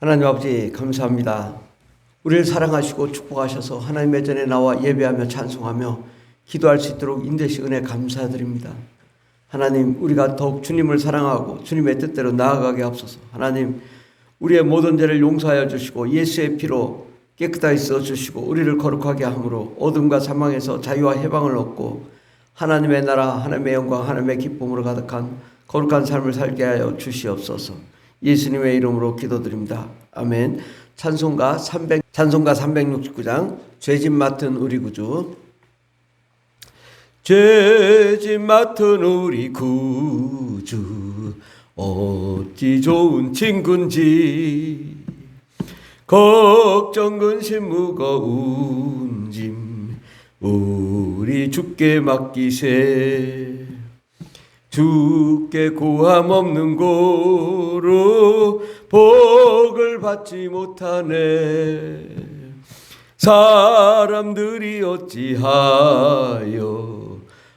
하나님 아버지 감사합니다. 우리를 사랑하시고 축복하셔서 하나님의 전에 나와 예배하며 찬송하며 기도할 수 있도록 인도하신 은혜 감사드립니다. 하나님, 우리가 더욱 주님을 사랑하고 주님의 뜻대로 나아가게 하옵소서. 하나님, 우리의 모든 죄를 용서하여 주시고 예수의 피로 깨끗하게 써주시고 우리를 거룩하게 함으로 어둠과 사망에서 자유와 해방을 얻고 하나님의 나라, 하나님의 영광, 하나님의 기쁨으로 가득한 거룩한 삶을 살게 하여 주시옵소서. 예수님의 이름으로 기도드립니다. 아멘. 찬송가 369장 죄짐 맡은 우리 구주. 죄짐 맡은 우리 구주 어찌 좋은 친군지 걱정 근심 무거운 짐 우리 주께 맡기세. 주께 고함 없는 고로 복을 받지 못하네. 사람들이 어찌하여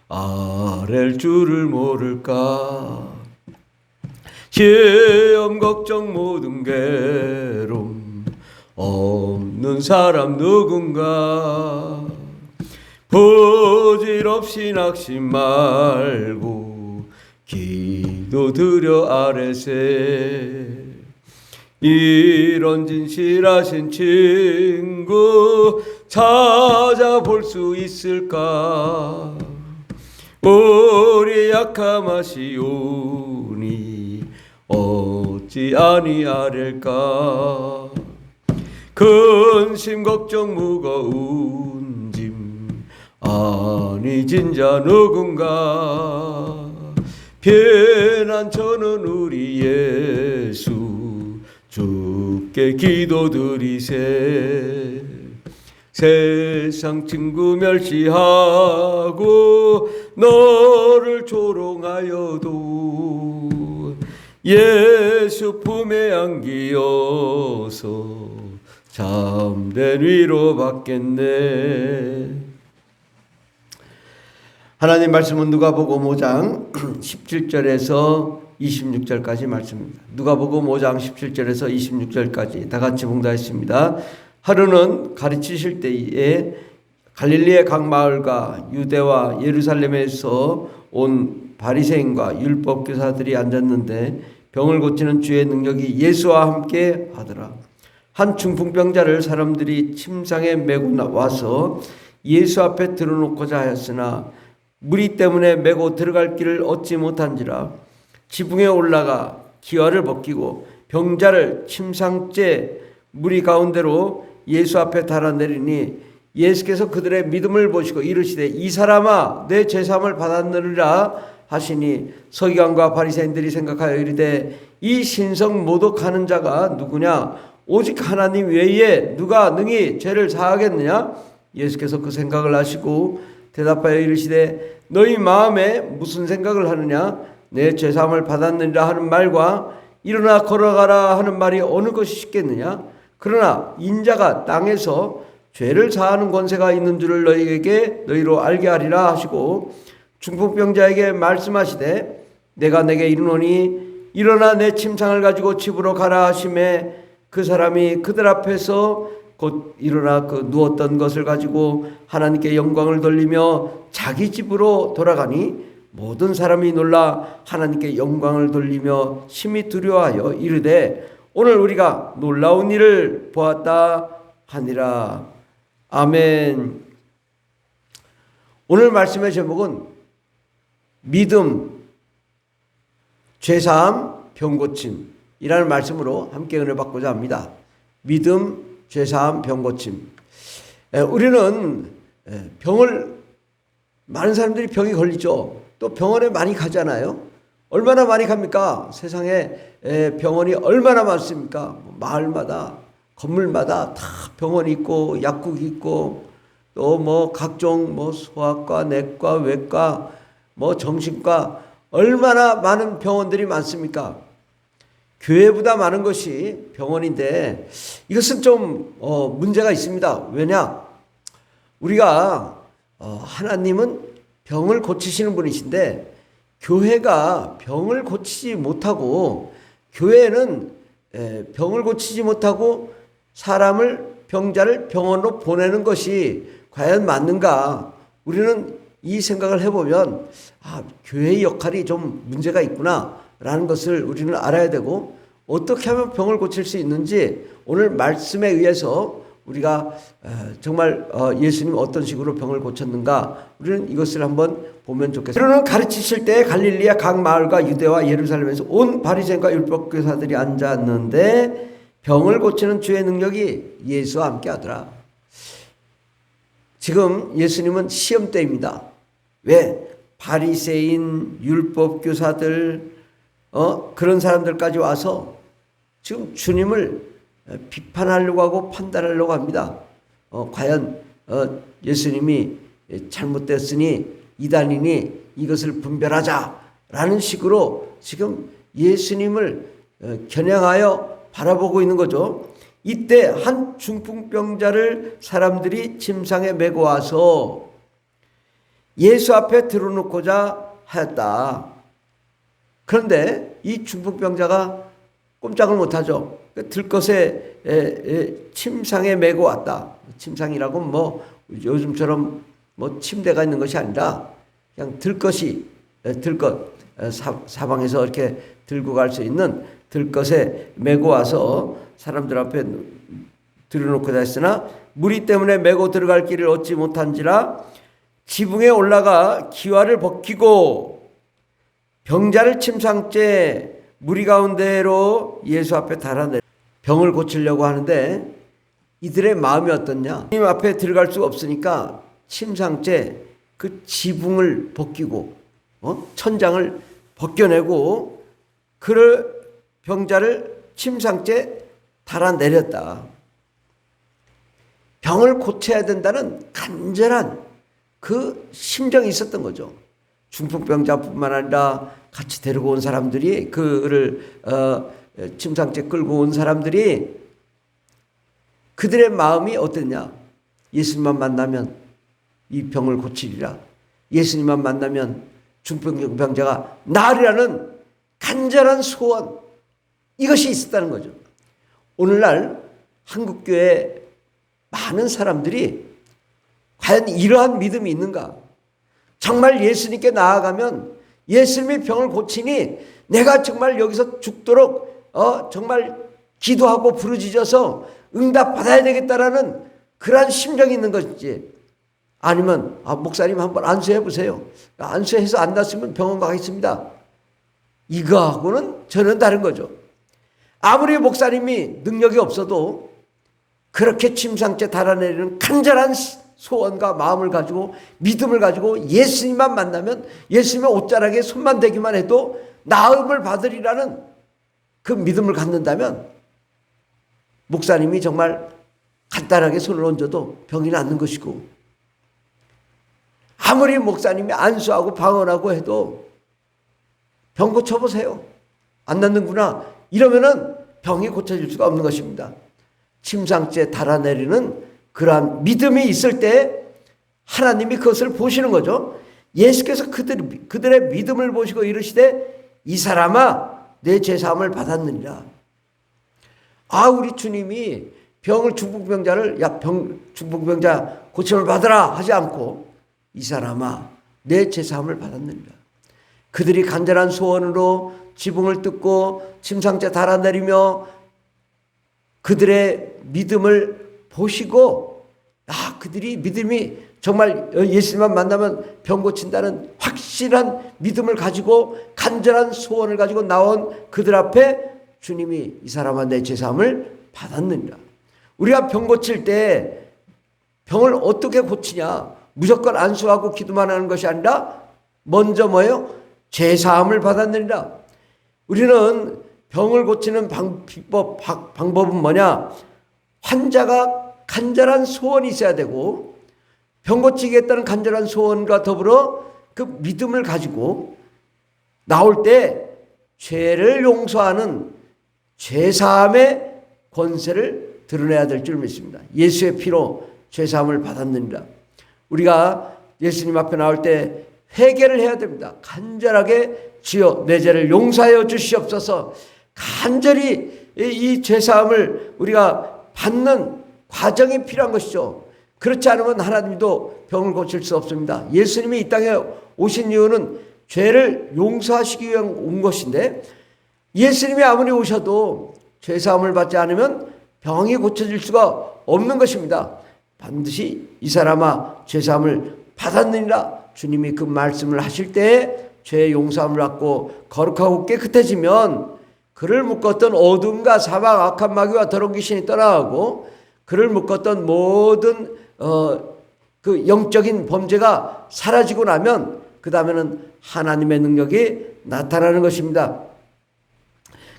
아랠 줄을 모를까. 시험 걱정 모든 괴로움 없는 사람 누군가. 부질없이 낙심 말고 기도드려 아뢰세. 이런 진실하신 친구 찾아볼 수 있을까. 우리 약함 아시오니 어찌 아니하릴까. 근심 걱정 무거운 짐 아니 진자 누군가. 피난처는 우리 예수 주께 기도드리세. 세상 친구 멸시하고 너를 조롱하여도 예수 품에 안기어서 참된 위로 받겠네. 하나님 말씀은 누가복음 5장 17절에서 26절까지 말씀입니다. 누가복음 5장 17절에서 26절까지 다 같이 봉독했습니다. 하루는 가르치실 때에 갈릴리의 각 마을과 유대와 예루살렘에서 온 바리새인과 율법 교사들이 앉았는데 병을 고치는 주의 능력이 예수와 함께 하더라. 한 중풍병자를 사람들이 침상에 메고 와서 예수 앞에 들어놓고자 하였으나 무리 때문에 메고 들어갈 길을 얻지 못한지라 지붕에 올라가 기와를 벗기고 병자를 침상째 무리 가운데로 예수 앞에 달아내리니 예수께서 그들의 믿음을 보시고 이르시되 이 사람아 내 죄사함을 받았느니라 하시니 서기관과 바리새인들이 생각하여 이르되 이 신성 모독하는 자가 누구냐. 오직 하나님 외에 누가 능히 죄를 사하겠느냐. 예수께서 그 생각을 하시고 대답하여 이르시되 너희 마음에 무슨 생각을 하느냐. 내 죄사함을 받았느니라 하는 말과 일어나 걸어가라 하는 말이 어느 것이 쉽겠느냐. 그러나 인자가 땅에서 죄를 사하는 권세가 있는 줄을 너희로 알게 하리라 하시고 중풍병자에게 말씀하시되 내가 내게 이르노니 일어나 내 침상을 가지고 집으로 가라 하시매 그 사람이 그들 앞에서 곧 일어나 그 누웠던 것을 가지고 하나님께 영광을 돌리며 자기 집으로 돌아가니 모든 사람이 놀라 하나님께 영광을 돌리며 심히 두려워하여 이르되 오늘 우리가 놀라운 일을 보았다 하니라. 아멘. 오늘 말씀의 제목은 믿음, 죄사함, 병고침이라는 말씀으로 함께 은혜 받고자 합니다. 믿음, 죄사함, 병고침. 우리는 많은 사람들이 병이 걸리죠. 또 병원에 많이 가잖아요. 얼마나 많이 갑니까? 세상에 병원이 얼마나 많습니까? 마을마다 건물마다 다 병원이 있고 약국이 있고 또 뭐 각종 뭐 소아과, 내과, 외과, 뭐 정신과 얼마나 많은 병원들이 많습니까? 교회보다 많은 것이 병원인데 이것은 좀 문제가 있습니다. 왜냐? 우리가 하나님은 병을 고치시는 분이신데 교회가 병을 고치지 못하고 교회는 병을 고치지 못하고 병자를 병원으로 보내는 것이 과연 맞는가? 우리는 이 생각을 해보면 교회의 역할이 좀 문제가 있구나라는 것을 우리는 알아야 되고, 어떻게 하면 병을 고칠 수 있는지 오늘 말씀에 의해서 우리가 정말 예수님 어떤 식으로 병을 고쳤는가, 우리는 이것을 한번 보면 좋겠습니다. 그러는 가르치실 때 갈릴리아 각 마을과 유대와 예루살렘에서 온 바리새인과 율법교사들이 앉았는데 병을 고치는 주의 능력이 예수와 함께 하더라. 지금 예수님은 시험 때입니다. 왜? 바리새인, 율법교사들, 그런 사람들까지 와서 지금 주님을 비판하려고 하고 판단하려고 합니다. 과연 예수님이 잘못됐으니 이단이니 이것을 분별하자라는 식으로 지금 예수님을 겨냥하여 바라보고 있는 거죠. 이때 한 중풍병자를 사람들이 침상에 메고 와서 예수 앞에 들어놓고자 하였다. 그런데 이 중풍병자가 꼼짝을 못하죠. 들것에 침상에 메고 왔다. 침상이라고 뭐 요즘처럼 뭐 침대가 있는 것이 아니라 그냥 들것 사방에서 이렇게 들고 갈 수 있는 들것에 메고 와서 사람들 앞에 들여놓고자 했으나 무리 때문에 메고 들어갈 길을 얻지 못한지라 지붕에 올라가 기와를 벗기고 병자를 침상째 무리 가운데로 예수 앞에 달아내 병을 고치려고 하는데, 이들의 마음이 어떻냐? 주님 앞에 들어갈 수가 없으니까 침상째 그 지붕을 벗기고 천장을 벗겨내고 그 병자를 침상째 달아내렸다. 병을 고쳐야 된다는 간절한 그 심정이 있었던 거죠. 중풍병자뿐만 아니라 같이 데리고 온 사람들이, 그를 침상째 끌고 온 사람들이, 그들의 마음이 어땠냐? 예수님만 만나면 이 병을 고치리라. 예수님만 만나면 중풍병자가 나으리라는 간절한 소원, 이것이 있었다는 거죠. 오늘날 한국교회 많은 사람들이 과연 이러한 믿음이 있는가? 정말 예수님께 나아가면 예수님이 병을 고치니 내가 정말 여기서 죽도록 정말 기도하고 부르짖어서 응답받아야 되겠다라는 그러한 심정이 있는 것이지, 아니면 목사님 한번 안수해 보세요. 안수해서 안 났으면 병원 가겠습니다. 이거하고는 전혀 다른 거죠. 아무리 목사님이 능력이 없어도 그렇게 침상째 달아내리는 간절한 소원과 마음을 가지고 믿음을 가지고 예수님만 만나면 예수님의 옷자락에 손만 대기만 해도 나음을 받으리라는 그 믿음을 갖는다면 목사님이 정말 간단하게 손을 얹어도 병이 낫는 것이고, 아무리 목사님이 안수하고 방언하고 해도 병 고쳐보세요. 안 낫는구나. 이러면은 병이 고쳐질 수가 없는 것입니다. 침상째 달아내리는 그러한 믿음이 있을 때 하나님이 그것을 보시는 거죠. 예수께서 그들의 믿음을 보시고 이르시되 이 사람아 내 죄사함을 받았느니라. 우리 주님이 중풍병자를 중풍병자 고침을 받으라 하지 않고 이 사람아 내 죄사함을 받았느니라. 그들이 간절한 소원으로 지붕을 뜯고 침상째 달아내리며 그들의 믿음을 보시고 그들이 믿음이 정말 예수님만 만나면 병 고친다는 확실한 믿음을 가지고 간절한 소원을 가지고 나온 그들 앞에 주님이 이 사람아 내 죄사함을 받았느니라. 우리가 병 고칠 때 병을 어떻게 고치냐? 무조건 안수하고 기도만 하는 것이 아니라 먼저 뭐예요? 죄사함을 받았느니라. 우리는 병을 고치는 방법은 뭐냐? 환자가 간절한 소원이 있어야 되고, 병 고치겠다는 간절한 소원과 더불어 그 믿음을 가지고 나올 때 죄를 용서하는 죄사함의 권세를 드러내야 될 줄 믿습니다. 예수의 피로 죄사함을 받았느니라. 우리가 예수님 앞에 나올 때 회개를 해야 됩니다. 간절하게 주여 내 죄를 용서하여 주시옵소서 간절히 이 죄사함을 우리가 받는 과정이 필요한 것이죠. 그렇지 않으면 하나님도 병을 고칠 수 없습니다. 예수님이 이 땅에 오신 이유는 죄를 용서하시기 위해 온 것인데, 예수님이 아무리 오셔도 죄사함을 받지 않으면 병이 고쳐질 수가 없는 것입니다. 반드시 이 사람아 죄사함을 받았느니라 주님이 그 말씀을 하실 때에 죄의 용서함을 받고 거룩하고 깨끗해지면 그를 묶었던 어둠과 사망, 악한 마귀와 더러운 귀신이 떠나가고 그를 묶었던 모든 그 영적인 범죄가 사라지고 나면 그 다음에는 하나님의 능력이 나타나는 것입니다.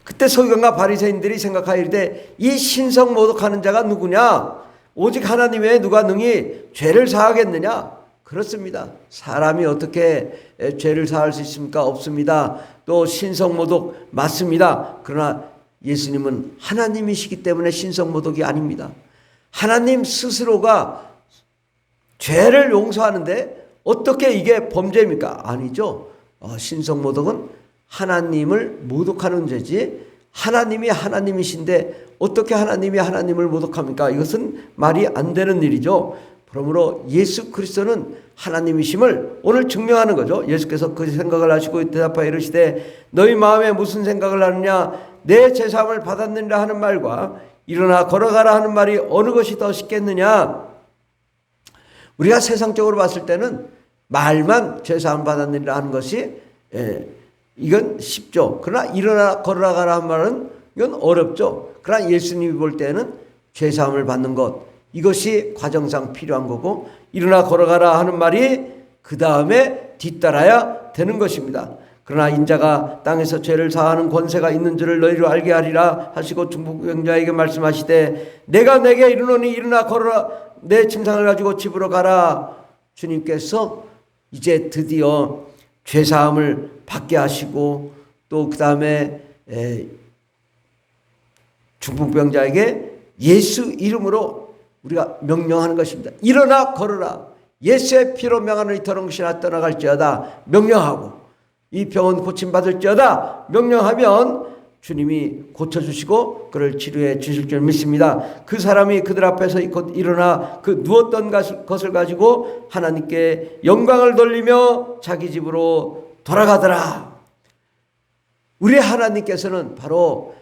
그때 서기관과 바리새인들이 생각하이르되 이 신성 모독하는 자가 누구냐? 오직 하나님 외에 누가 능히 죄를 사하겠느냐? 그렇습니다. 사람이 어떻게 죄를 사할 수 있습니까? 없습니다. 또 신성 모독 맞습니다. 그러나 예수님은 하나님이시기 때문에 신성 모독이 아닙니다. 하나님 스스로가 죄를 용서하는데 어떻게 이게 범죄입니까? 아니죠. 신성 모독은 하나님을 모독하는 죄지, 하나님이 하나님이신데 어떻게 하나님이 하나님을 모독합니까? 이것은 말이 안 되는 일이죠. 그러므로 예수 그리스도는 하나님이심을 오늘 증명하는 거죠. 예수께서 그 생각을 하시고 대답하여 이르시되 너희 마음에 무슨 생각을 하느냐? 내 죄사함을 받았느니라 하는 말과 일어나 걸어가라 하는 말이 어느 것이 더 쉽겠느냐? 우리가 세상적으로 봤을 때는 말만 죄사함 받았느니라 하는 것이 이건 쉽죠. 그러나 일어나 걸어가라 하는 말은 이건 어렵죠. 그러나 예수님이 볼 때는 죄사함을 받는 것, 이것이 과정상 필요한 거고 일어나 걸어가라 하는 말이 그 다음에 뒤따라야 되는 것입니다. 그러나 인자가 땅에서 죄를 사하는 권세가 있는 줄을 너희로 알게 하리라 하시고 중풍병자에게 말씀하시되 내가 내게 이르노니 일어나 걸어라 내 침상을 가지고 집으로 가라. 주님께서 이제 드디어 죄사함을 받게 하시고 또 그 다음에 중풍병자에게 예수 이름으로 우리가 명령하는 것입니다. 일어나 걸어라. 예수의 피로 명하노니 더러운 것이 떠나갈지어다 명령하고 이 병은 고침받을지어다 명령하면 주님이 고쳐주시고 그를 치료해 주실 줄 믿습니다. 그 사람이 그들 앞에서 곧 일어나 그 누웠던 것을 가지고 하나님께 영광을 돌리며 자기 집으로 돌아가더라. 우리 하나님께서는 바로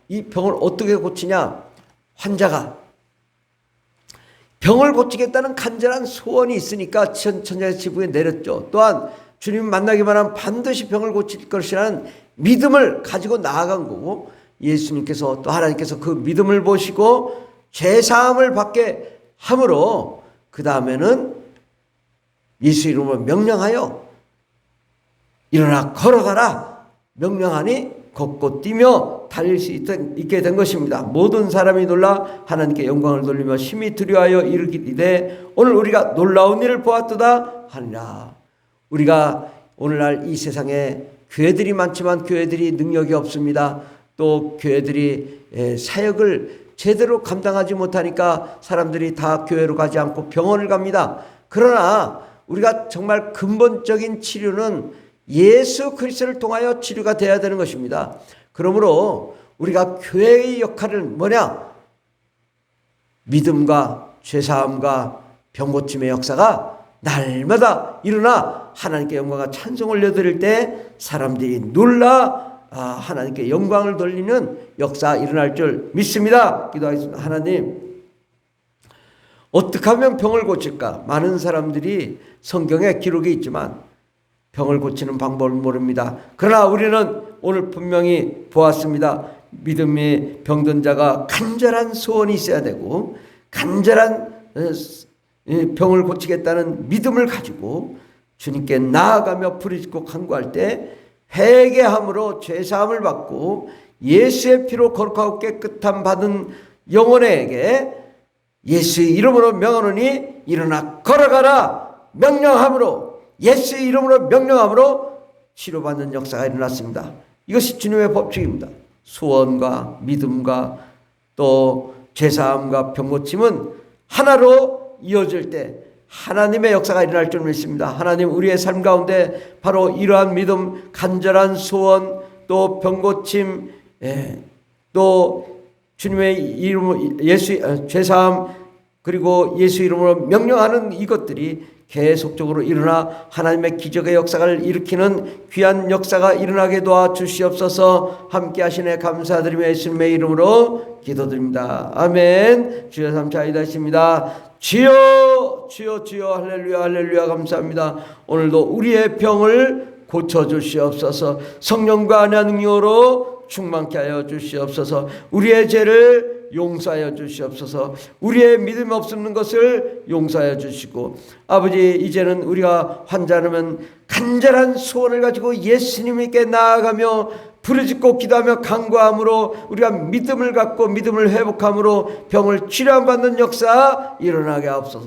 이 병을 어떻게 고치냐? 환자가 병을 고치겠다는 간절한 소원이 있으니까 천장의 지붕에 내렸죠. 또한 주님 만나기만 하면 반드시 병을 고칠 것이라는 믿음을 가지고 나아간 거고 예수님께서 또 하나님께서 그 믿음을 보시고 죄사함을 받게 함으로 그 다음에는 예수 이름으로 명령하여 일어나 걸어가라 명령하니 걷고 뛰며 달릴 수 있게 된 것입니다. 모든 사람이 놀라 하나님께 영광을 돌리며 심히 두려워하여 이르기되 오늘 우리가 놀라운 일을 보았도다 하니라. 우리가 오늘날 이 세상에 교회들이 많지만 교회들이 능력이 없습니다. 또 교회들이 사역을 제대로 감당하지 못하니까 사람들이 다 교회로 가지 않고 병원을 갑니다. 그러나 우리가 정말 근본적인 치료는 예수 그리스도를 통하여 치료가 되어야 되는 것입니다. 그러므로 우리가 교회의 역할은 뭐냐? 믿음과 죄사함과 병고침의 역사가 날마다 일어나 하나님께 영광과 찬송을 올려드릴 때 사람들이 놀라 하나님께 영광을 돌리는 역사 일어날 줄 믿습니다. 기도하겠습니다. 하나님, 어떻게 하면 병을 고칠까? 많은 사람들이 성경에 기록이 있지만 병을 고치는 방법을 모릅니다. 그러나 우리는 오늘 분명히 보았습니다. 믿음이 병든 자가 간절한 소원이 있어야 되고 간절한 병을 고치겠다는 믿음을 가지고 주님께 나아가며 부르짖고 간구할 때 회개함으로 죄사함을 받고 예수의 피로 거룩하고 깨끗함 받은 영혼에게 예수의 이름으로 명하노니 일어나 걸어가라 명령함으로 예수의 이름으로 명령함으로 치료받는 역사가 일어났습니다. 이것이 주님의 법칙입니다. 소원과 믿음과 또 죄사함과 병고침은 하나로 이어질 때 하나님의 역사가 일어날 줄 믿습니다. 하나님, 우리의 삶 가운데 바로 이러한 믿음, 간절한 소원, 또 병고침, 또 주님의 이름 죄사함 그리고 예수 이름으로 명령하는 이것들이 계속적으로 일어나 하나님의 기적의 역사를 일으키는 귀한 역사가 일어나게 도와주시옵소서. 함께 하시네 감사드리며 예수님의 이름으로 기도드립니다. 아멘. 주여 삼차이다십니다. 주여 주여 주여 할렐루야 할렐루야 감사합니다. 오늘도 우리의 병을 고쳐주시옵소서. 성령과 안의 능력으로 충만케 하여 주시옵소서. 우리의 죄를 용서하여 주시옵소서. 우리의 믿음 없는 것을 용서하여 주시고 아버지 이제는 우리가 환자라면 간절한 소원을 가지고 예수님께 나아가며 부르짖고 기도하며 간구함으로 우리가 믿음을 갖고 믿음을 회복함으로 병을 치료받는 역사 일어나게 하옵소서.